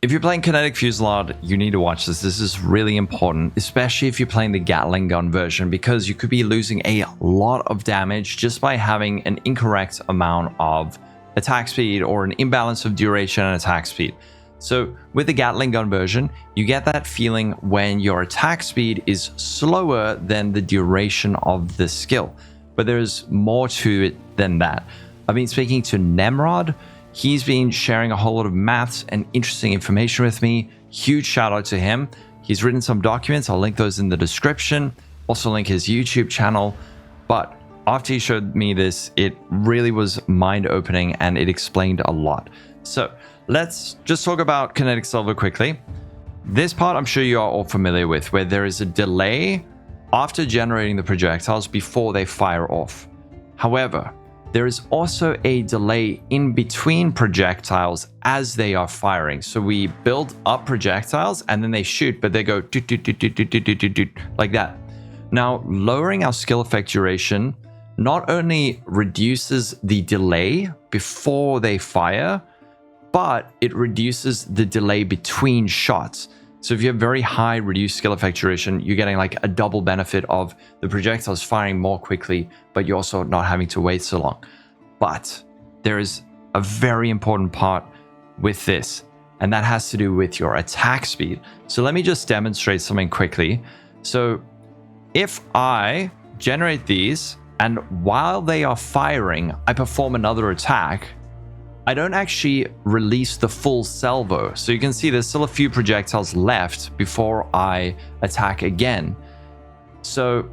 If you're playing Kinetic Fusillade, you need to watch this. This is really important, especially if you're playing the Gatling gun version, because you could be losing a lot of damage just by having an incorrect amount of attack speed or an imbalance of duration and attack speed. So with the Gatling gun version, you get that feeling when your attack speed is slower than the duration of the skill. But there's more to it than that. I've been speaking to Nemrod. He's been sharing a whole lot of maths and interesting information with me. Huge shout out to him. He's written some documents. I'll link those in the description. Also link his YouTube channel. But after he showed me this, it really was mind-opening and it explained a lot. So let's just talk about Kinetic Salvo quickly. This part I'm sure you are all familiar with, where there is a delay after generating the projectiles before they fire off. However, there is also a delay in between projectiles as they are firing. So we build up projectiles and then they shoot, but they go doot, doot, doot, doot, doot, doot, doot, doot, like that. Now, lowering our skill effect duration not only reduces the delay before they fire, but it reduces the delay between shots. So if you have very high reduced skill effect duration, you're getting like a double benefit of the projectiles firing more quickly, but you're also not having to wait so long. But there is a very important part with this, and that has to do with your attack speed. So let me just demonstrate something quickly. So if I generate these, and while they are firing, I perform another attack, I don't actually release the full salvo. So you can see there's still a few projectiles left before I attack again. So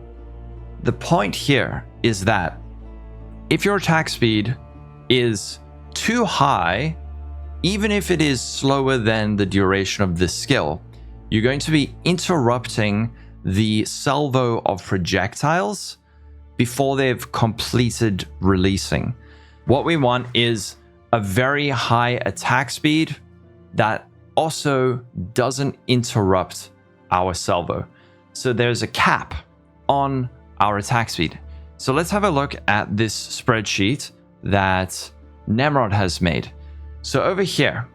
the point here is that if your attack speed is too high, even if it is slower than the duration of this skill, you're going to be interrupting the salvo of projectiles before they've completed releasing. What we want is a very high attack speed that also doesn't interrupt our salvo. So there's a cap on our attack speed. So let's have a look at this spreadsheet that Nemrod has made. So over here,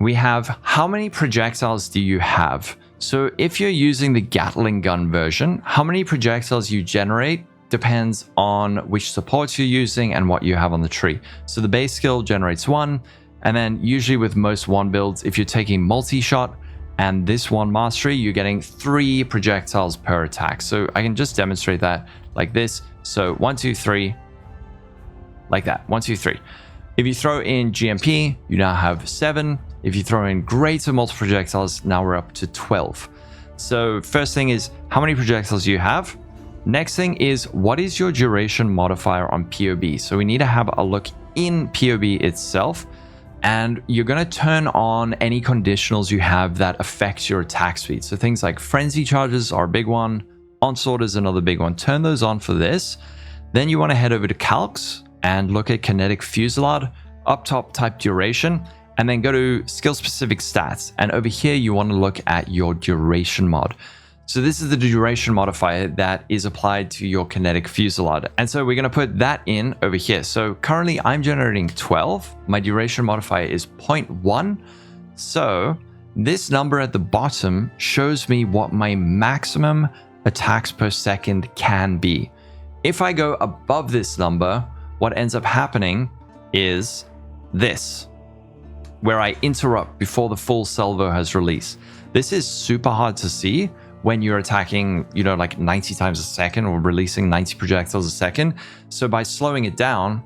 we have how many projectiles do you have? So if you're using the Gatling gun version, how many projectiles you generate depends on which supports you're using and what you have on the tree. So the base skill generates 1, and then usually with most wand builds, if you're taking multi-shot and this wand mastery, you're getting 3 projectiles per attack. So I can just demonstrate that like this. So 1, 2, 3, like that, 1, 2, 3. If you throw in GMP, you now have 7. If you throw in greater multiple projectiles, now we're up to 12. So first thing is how many projectiles you have. Next thing is, what is your duration modifier on PoB? So we need to have a look in PoB itself, and you're going to turn on any conditionals you have that affect your attack speed. So things like frenzy charges are a big one, onslaught is another big one. Turn those on for this. Then you want to head over to calcs and look at Kinetic Fusillade, up top type duration, and then go to skill specific stats. And over here, you want to look at your duration mod. So this is the duration modifier that is applied to your Kinetic Fusillade. And so we're going to put that in over here. So currently I'm generating 12. My duration modifier is 0.1. So this number at the bottom shows me what my maximum attacks per second can be. If I go above this number, what ends up happening is this, where I interrupt before the full salvo has released. This is super hard to see when you're attacking, you know, like 90 times a second or releasing 90 projectiles a second. So by slowing it down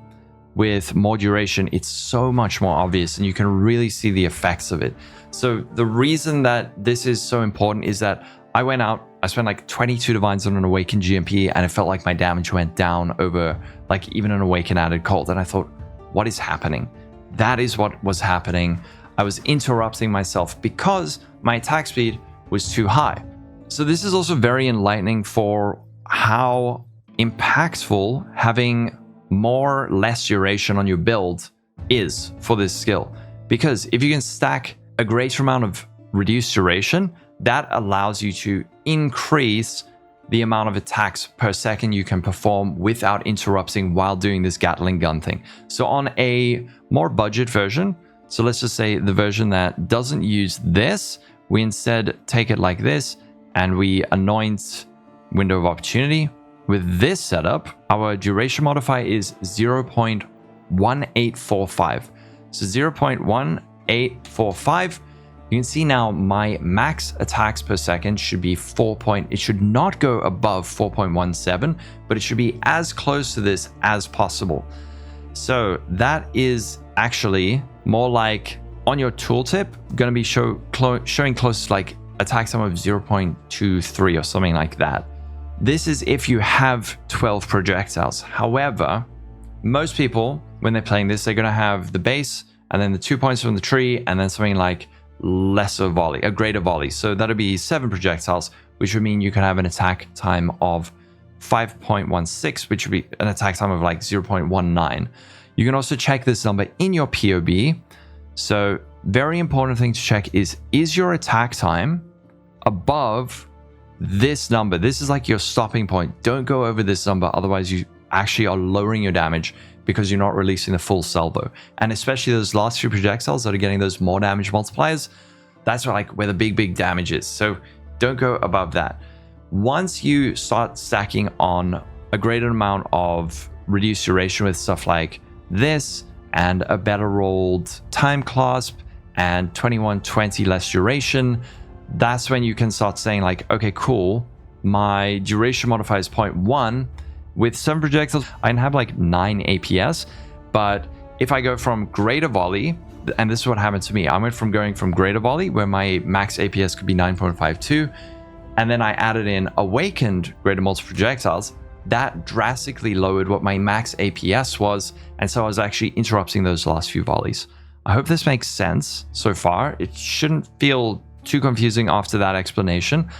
with more duration, it's so much more obvious and you can really see the effects of it. So the reason that this is so important is that I went out, I spent like 22 divines on an Awakened GMP, and it felt like my damage went down over like even an Awakened added cult. And I thought, what is happening? That is what was happening. I was interrupting myself because my attack speed was too high. So this is also very enlightening for how impactful having less duration on your build is for this skill. Because if you can stack a greater amount of reduced duration, that allows you to increase the amount of attacks per second you can perform without interrupting while doing this Gatling gun thing. So on a more budget version, So let's just say the version that doesn't use this, we instead take it like this and we anoint window of opportunity. With this setup, our duration modifier is 0.1845. So 0.1845. You can see now my max attacks per second should be it should not go above 4.17, but it should be as close to this as possible. So that is actually more like on your tooltip, going to be showing close to like attack time of 0.23 or something like that. This is if you have 12 projectiles. However, most people, when they're playing this, they're going to have the base and then the 2 points from the tree and then something like a greater volley. So that'll be 7 projectiles, which would mean you can have an attack time of 5.16, which would be an attack time of like 0.19. You can also check this number in your POB. So very important thing to check is your attack time above this number? This is like your stopping point. Don't go over this number, otherwise you actually are lowering your damage because you're not releasing the full salvo. And especially those last few projectiles that are getting those more damage multipliers, that's where the big damage is. So don't go above that. Once you start stacking on a greater amount of reduced duration with stuff like this and a better rolled time clasp and 2120 less duration, that's when you can start saying like, okay, cool, my duration modifier is 0.1. With some projectiles, I can have like 9 APS, but if I go from greater volley, and this is what happened to me, I went from going from greater volley, where my max APS could be 9.52, and then I added in awakened greater multiple projectiles, that drastically lowered what my max APS was, and so I was actually interrupting those last few volleys. I hope this makes sense so far. It shouldn't feel too confusing after that explanation.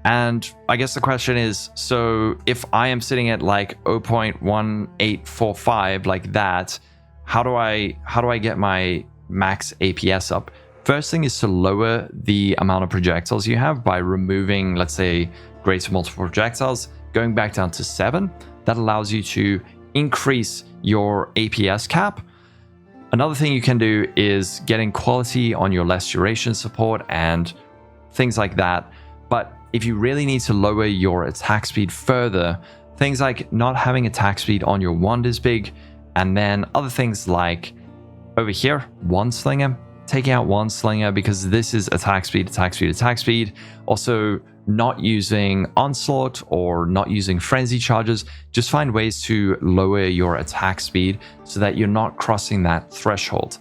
And I guess the question is, so if I am sitting at like 0.1845 like that, how do I get my max APS up? First thing is to lower the amount of projectiles you have by removing, let's say, greater multiple projectiles, going back down to 7. That allows you to increase your APS cap. Another thing you can do is getting quality on your less duration support and things like that. But if you really need to lower your attack speed further, things like not having attack speed on your wand is big. And then other things like over here, Wand Slinger, taking out Wand Slinger because this is attack speed, attack speed, attack speed. Also not using Onslaught or not using Frenzy charges. Just find ways to lower your attack speed so that you're not crossing that threshold.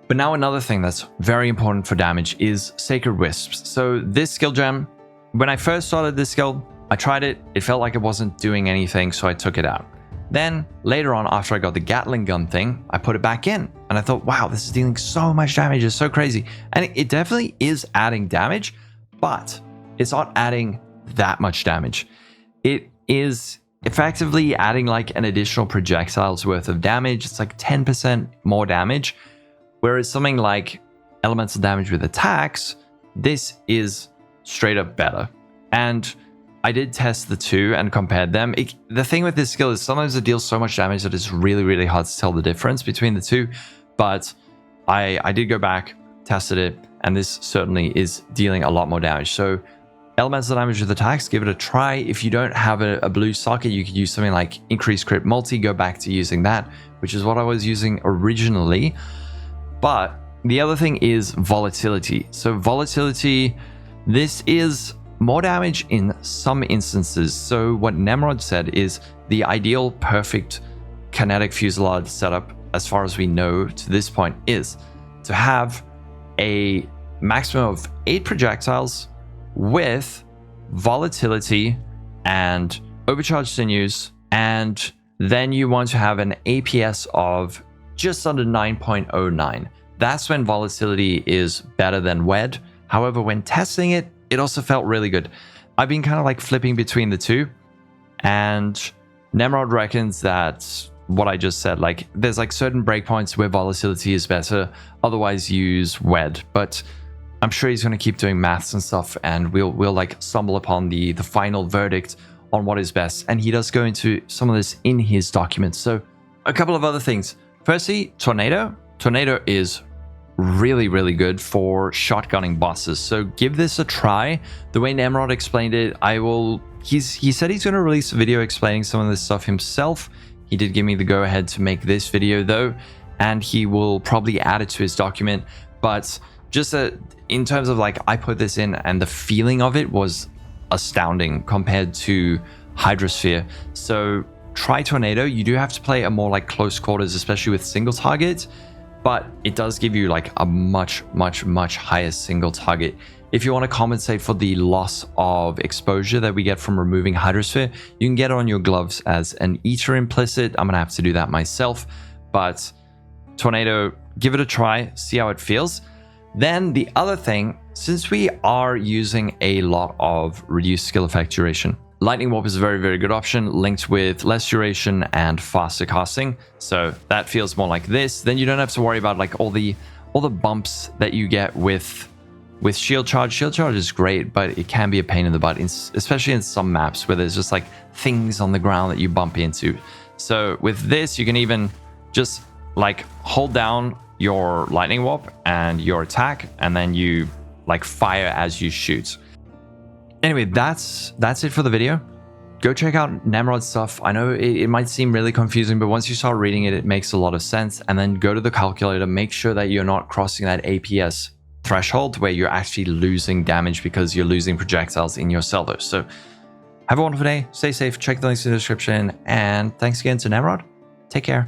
But now another thing that's very important for damage is Sacred Wisps. So this skill gem, when I first started this skill, I tried it. It felt like it wasn't doing anything, so I took it out. Then later on, after I got the Gatling gun thing, I put it back in and I thought, wow, this is dealing so much damage. It's so crazy. And it definitely is adding damage, but it's not adding that much damage. It is effectively adding like an additional projectile's worth of damage. It's like 10% more damage. Whereas something like elemental damage with attacks, this is straight up better. And I did test the two and compared them. The thing with this skill is sometimes it deals so much damage that it's really hard to tell the difference between the two. But I did go back, tested it, and this certainly is dealing a lot more damage. So elemental damage with attacks, give it a try. If you don't have a blue socket, you could use something like increased crit multi, go back to using that, which is what I was using originally. But the other thing is volatility. So volatility, this is more damage in some instances. So what Nemrod said is the ideal perfect kinetic fusillade setup, as far as we know to this point, is to have a maximum of 8 projectiles with volatility and overcharged sinews, and then you want to have an APS of just under 9.09. That's when volatility is better than WED. However, when testing it, it also felt really good. I've been kind of like flipping between the two, and Nemrod reckons that what I just said, like there's like certain breakpoints where volatility is better, otherwise use WED. But I'm sure he's going to keep doing maths and stuff, and we'll like stumble upon the final verdict on what is best. And he does go into some of this in his documents. So a couple of other things. Firstly, Tornado. Tornado is really, really good for shotgunning bosses. So give this a try. The way Nemrod explained it, he said he's going to release a video explaining some of this stuff himself. He did give me the go ahead to make this video though, and he will probably add it to his document. But just in terms of like, I put this in and the feeling of it was astounding compared to Hydrosphere. So try Tornado. You do have to play a more like close quarters, especially with single targets, but it does give you like a much higher single target. If you want to compensate for the loss of exposure that we get from removing Hydrosphere, you can get it on your gloves as an Eater implicit. I'm gonna have to do that myself, but Tornado, give it a try, see how it feels. Then the other thing, since we are using a lot of reduced skill effect duration, Lightning Warp is a very good option, linked with less duration and faster casting. So that feels more like this. Then you don't have to worry about like all the bumps that you get with Shield Charge. Shield Charge is great, but it can be a pain in the butt, especially in some maps where there's just like things on the ground that you bump into. So with this, you can even just like hold down your Lightning Warp and your attack, and then you like fire as you shoot. Anyway, that's it for the video. Go check out Nemrod's stuff. I know it might seem really confusing, but once you start reading it, it makes a lot of sense. And then go to the calculator, make sure that you're not crossing that APS threshold where you're actually losing damage because you're losing projectiles in your salvo. So have a wonderful day, stay safe, check the links in the description, and thanks again to Nemrod. Take care.